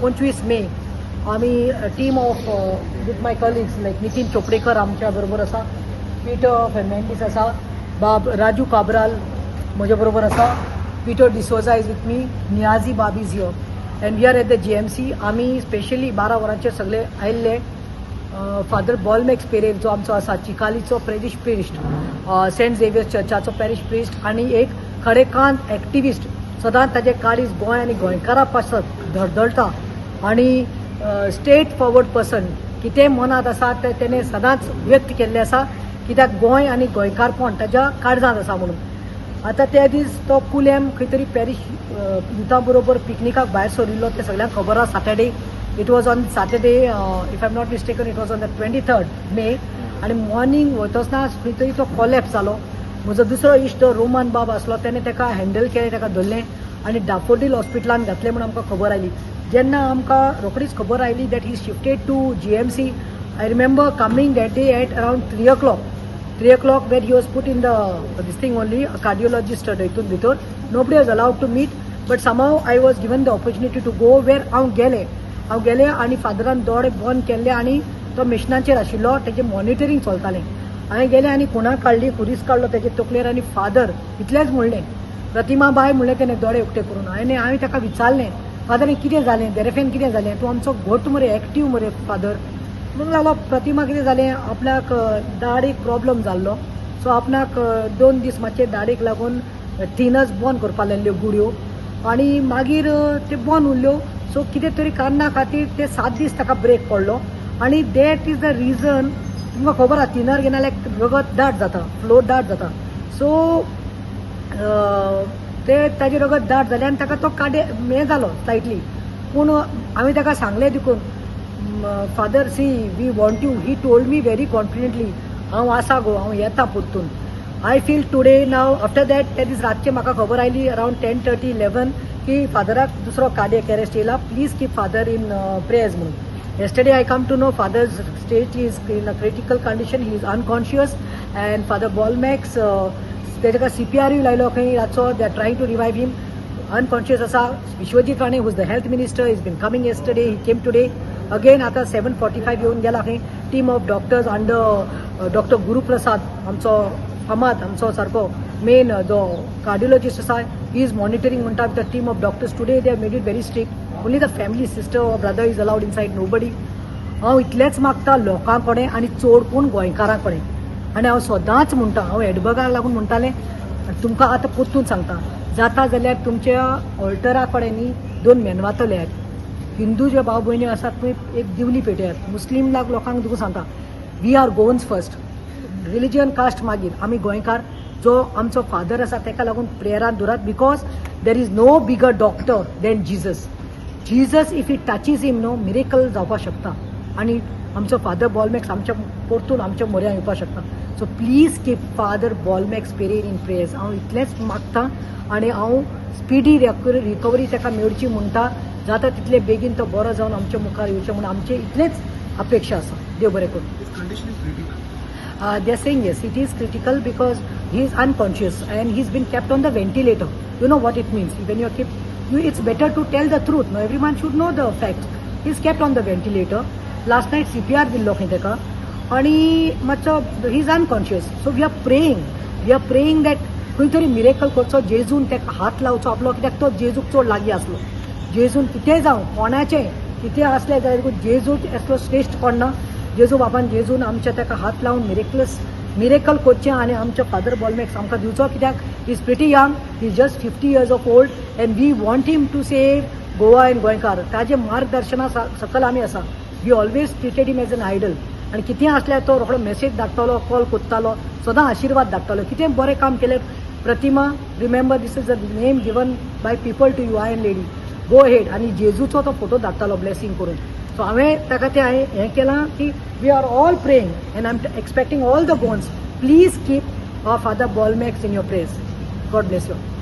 20 मे आम्ही team of with my colleagues like Nitin Chopdekar आमच्या बरोबर असा, पीटर फेर्नांडीस असा, राजू काब्राल म्हज्या बरोबर असा, Peter D'Souza is with me, Niyazi Bab is here and we are at the GMC. आम्ही स्पेशली 12 वरांचेर सगळे आयिल्ले. फादर बॉलमॅक्स पेरेर जो आमचो आसा, चिकालीचो पॅरिश प्रिस्ट, सेंट झेवियर्स चर्चाचो पॅरिश प्रिस्ट आनी एक खरेकांत एक्टिविस्ट, सदांच ताजे काळीज गोंय आनी गोंयकारां पासत धडधडटा आनी स्ट्रेट फॉरवर्ड पर्सन. कितें मनात आसा तें तेणें सदांच व्यक्त केल्लें आसा, कित्याक गोंय आनी गोंयकारपण ताज्या काळजांत आसा म्हणून. आतां ते दीस तो कुलेम खंय तरी पॅरिश युथा बरोबर पिकनिकाक भायर सरिल्लो तें सगळ्यांक खबर आसा. Saturday, it was on Saturday, if I am not mistaken, it was on the 23rd मे. आनी मॉर्निंग वयतना खंय तरी तो कॉलॅप्स जालो. म्हजो दुसरो इश्ट रोमन बाब आसलो, तेणें ताका हँडल केलें, ताका धरलें आनी डॅफोडील हॉस्पिटलांत घातलें म्हणून आमकां खबर आयली. जेन्ना आमकां रोखडीच खबर आयली that he shifted to GMC, I remember coming that day at around 3 o'clock where he was put in this thing only, a cardiologist हितून भितर. Nobody was allowed to meet, but somehow I was given the opportunity to go where हांव गेलें आनी फादरान दोळे बंद केल्ले आनी तो मिशनाचेर आशिल्लो, तेजें मॉनिटरींग चलतालें. हांवें गेलें आनी खुणाक काडली, खुरीस काडलो तेजे तकलेर आनी फादर इतलेंच म्हणलें, प्रतिमा बाय म्हणलें तेणें दोळे उक्ते करून. हांवें ताका विचारलें, फादर हें कितें जालें, देरेफेन कितें जालें, तूं आमचो घोट मरे, एक्टीव मरे फादर. म्हणून लागलो प्रतिमा कितें जालें, आपल्याक दाढेक प्रॉब्लम जाल्लो, सो आपणाक 2 दीस मातशे दाढेक लागून थिनर्स बंद करपा लायल्ल्यो गुडयो आनी मागीर ते बंद उरल्यो. सो कितें तरी कारणा खातीर ते 7 दीस ताका ब्रेक पडलो आनी दॅट इज द रिजन. तुमकां खबर आसा थिनर घेवन जाल्यार रगत दाट जाता, फ्लो दाट जाता. सो ते ताजें रगत दाट जालें आनी ताका तो हें जालो स्लायटली. पूण हांवें ताका सांगलें देखून, father see we want you. He told me very confidently, हांव आसा गो, हांव येता परतून. I feel today now after that त्या दीस रातचें म्हाका खबर आयली अरावंड 10:30, 11 की फादराक दुसरो कार्डियक अरेस्ट येयला, please keep father in prayers म्हणून. yesterday I come to know father's state is in a critical condition, he is unconscious and Father Bolmax तेका CPR लायलो खंय रातचो, they are trying to revive him, unconscious आसा. Vishwajeet Rane who is the health minister is been coming yesterday, he came today again. आता 7:45 येवन गेला खंय. Team of doctors under doctor Guruprasad, आमचो फामाद, आमचो सारको मेन जो कार्डियोलॉजिस्ट आसा, ही इज मॉनिटरींग म्हणटा with the team of doctors. Today they have made it very strict, only the family, sister or brother is allowed inside, nobody. हांव इतलेंच मागता लोकां कडेन आनी चड करून गोंयकारां कडेन. आनी हांव सदांच म्हणटा, हांव एडबर्गाक लागून म्हणटालें, तुमकां आतां परतून सांगता, जाता जाल्यार तुमच्या ऑल्टरा कडेन न्ही 2 मेनवातो लेयात. हिंदू जे भाव भयणी आसात थंय एक दिवली पेटयात. मुस्लीम लोकांक देखून सांगता, we are Goans first, religion caste मागीर. आमी गोंयकार, जो आमचो फादर आसा तेका लागून प्रेयरान दुरात, because there is no bigger doctor than Jesus. If it touches him no, miracle जावपाक शकता आनी आमचो फादर बॉलमॅक्स आमच्या परतून आमच्या मोऱ्यान येवपाक शकता. So please keep father Bolmax Pierre in prayers. हांव इतलेंच मागता आनी हांव स्पिडी रिकवरी ताका मेळची म्हणटा. जाता तितले बेगीन तो बरो जावन आमच्या मुखार येवचें म्हणून आमचे इतलेच अपेक्षा आसा. देव बरें करूं. They are saying yes, it is critical because he is unconscious and he's been kept on the ventilator. You know what it means when you are kept. It's better to tell the truth. No, everyone should know the facts. He's kept on the ventilator. Last night CPR दिल्लो खंय ताका आनी मातसो he is unconscious. So we are praying that खंय तरी miracle करचो, जेजून ताका हात लावचो आपलो, कित्याक तो जेजूक चड लागीं आसलो. जेजून कितें जावं, कोणाचें कितें असलें जाल्यार जेजू असलो श्रेश्ठ पडना. जेजू बाबान जेजून आमच्या ताका हात लावून मिरेकल करचें आनी आमच्या फादर बॉलमॅक्स आमकां दिवचो, कित्याक he is pretty young, he is just 50 years of old and we want him to save Goa and गोंयकार. ताजे मार्गदर्शना सकल आमी आसा. We always treated him as an idol. आनी कितें असल्यार तो रोखडो मेसेज धाडटालो, कॉल करतालो, सदां आशिर्वाद धाडटालो. कितें बरें काम केलें. Pratima, remember this is the name given by people to you, iron lady, go ahead. आनी जेजूचो तो फोटो धाडटालो ब्लेसिंग करून. सो हांवें ताका तें हें केलां की we are all praying and I am expecting all the bones. Please keep our father बॉलमॅक्स in your prayers. God bless you.